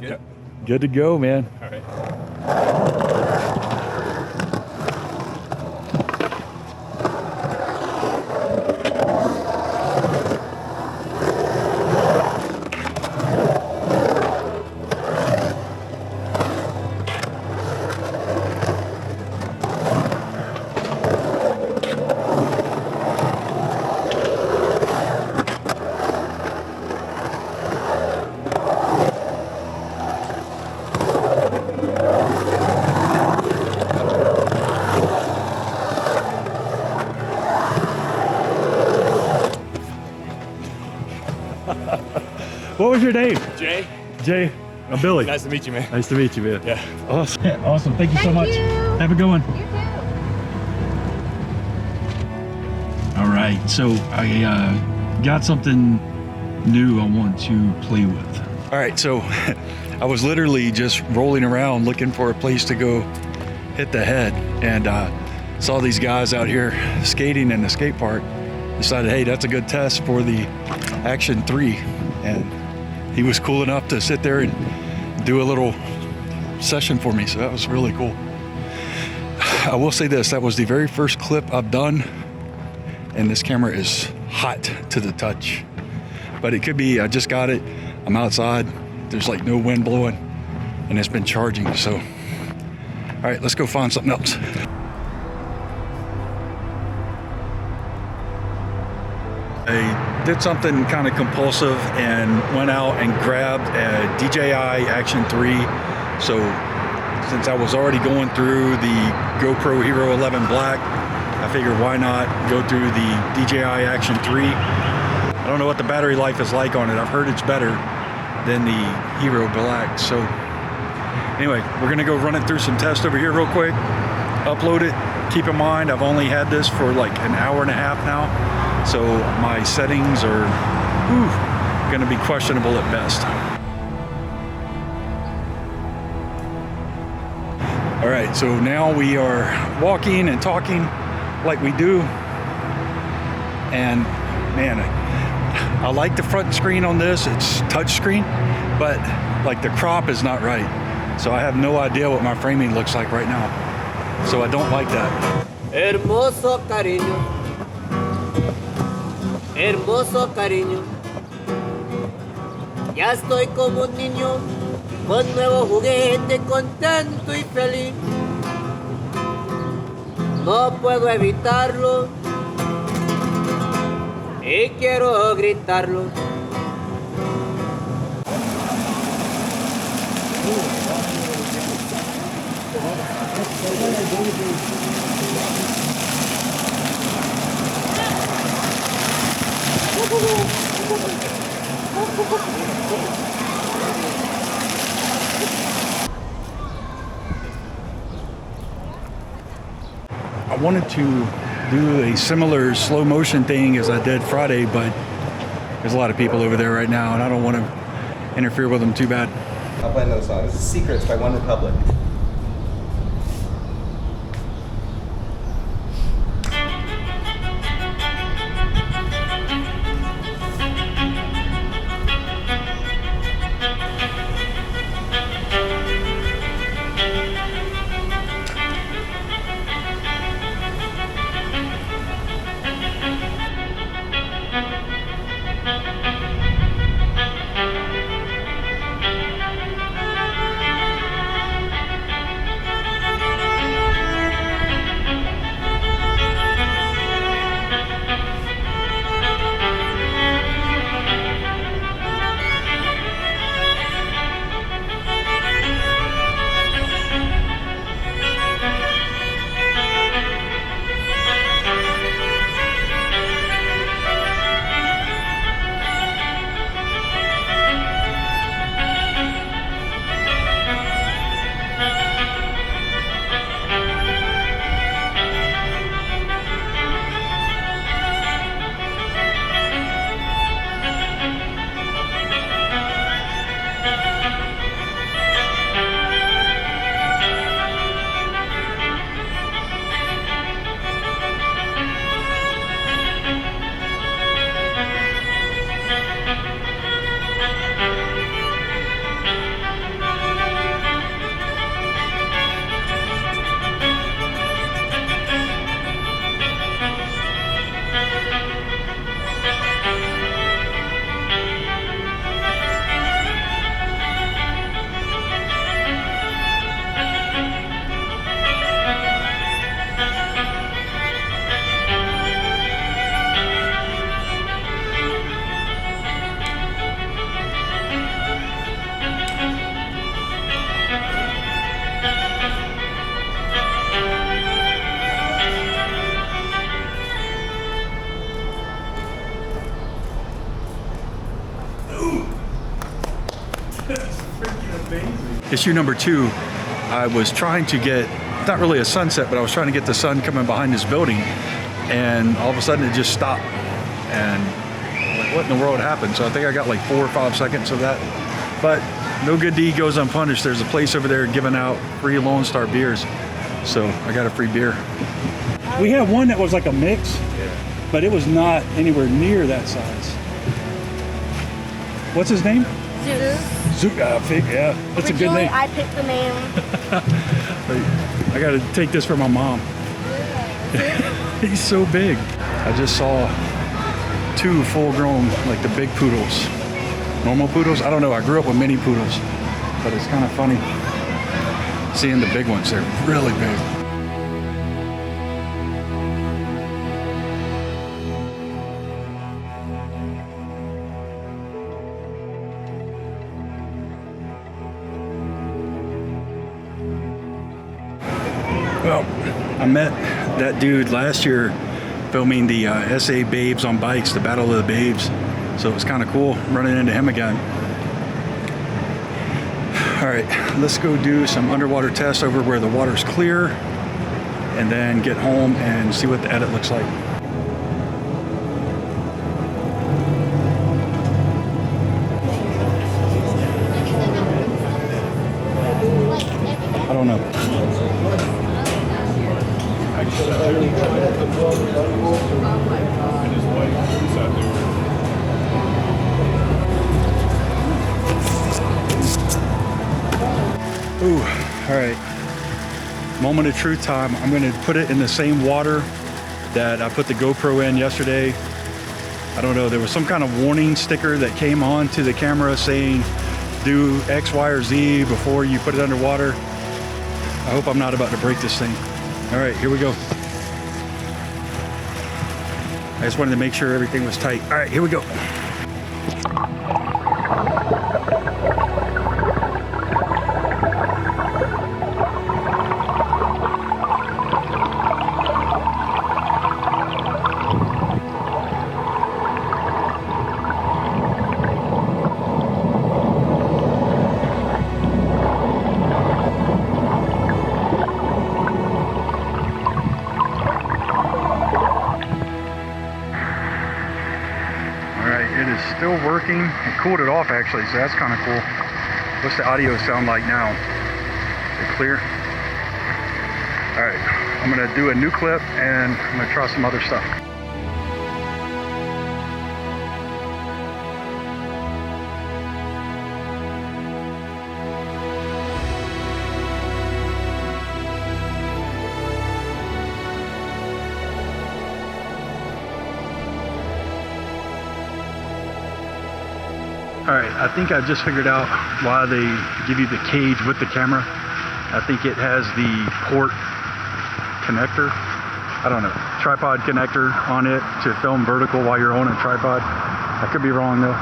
Good? Good to go, man. All right. What was your name? Jay. Jay. I'm Billy. Nice to meet you, man. Nice to meet you, man. Yeah. Awesome. Awesome. Thank you so much. Have a good one. All right. So I got something new I want to play with. All right. So I was literally just rolling around looking for a place to go hit the head, and saw these guys out here skating in the skate park. Decided, hey, that's a good test for the Action 3. And he was cool enough to sit there and do a little session for me, so that was really cool. I will say this, that was the very first clip I've done, and this camera is hot to the touch. But it could be I just got it, I'm outside, there's like no wind blowing, and it's been charging, so. All right, let's go find something else. I did something kind of compulsive and went out and grabbed a DJI Action 3. So since I was already going through the GoPro Hero 11 Black, I figured why not go through the DJI Action 3. I don't know what the battery life is like on it. I've heard it's better than the Hero Black. So anyway, we're gonna go run it through some tests over here real quick, upload it. Keep in mind, I've only had this for like an hour and a half now. So my settings are gonna be questionable at best. All right, so now we are walking and talking like we do. And man, I like the front screen on this. It's touch screen, but like the crop is not right. So I have no idea what my framing looks like right now. So I don't like that. Hermoso cariño. Hermoso cariño, ya estoy como un niño con nuevo juguete, contento y feliz. No puedo evitarlo y quiero gritarlo. I wanted to do a similar slow motion thing as I did Friday, but there's a lot of people over there right now and I don't want to interfere with them too bad. I'll play another song. This is Secrets by One Republic. Issue number 2, I was trying to get, not really a sunset, but I was trying to get the sun coming behind this building, and all of a sudden it just stopped. And like, what in the world happened? So I think I got like 4 or 5 seconds of that. But no good deed goes unpunished. There's a place over there giving out free Lone Star beers. So I got a free beer. We had one that was like a mix, but it was not anywhere near that size. What's his name? Zeus. Yeah, that's a good Originally, name. I picked the name. I gotta take this for my mom. He's so big. I just saw 2 full-grown, like the big poodles. Normal poodles? I don't know. I grew up with mini poodles, but it's kind of funny seeing the big ones. They're really big. Well, I met that dude last year filming the SA Babes on Bikes, the Battle of the Babes. So it was kind of cool running into him again. All right, let's go do some underwater tests over where the water's clear and then get home and see what the edit looks like. I don't know. Ooh, all right. Moment of truth time. I'm gonna put it in the same water that I put the GoPro in yesterday. I don't know, there was some kind of warning sticker that came on to the camera saying do X, Y, or Z before you put it underwater. I hope I'm not about to break this thing. All right, here we go. I just wanted to make sure everything was tight. All right, here we go. Still working. It cooled it off actually, so that's kind of cool. What's the audio sound like now? Is it clear? All right, I'm gonna do a new clip and I'm gonna try some other stuff. All right, I think I just figured out why they give you the cage with the camera. I think it has the port connector, I don't know, tripod connector on it to film vertical while you're on a tripod. I could be wrong though.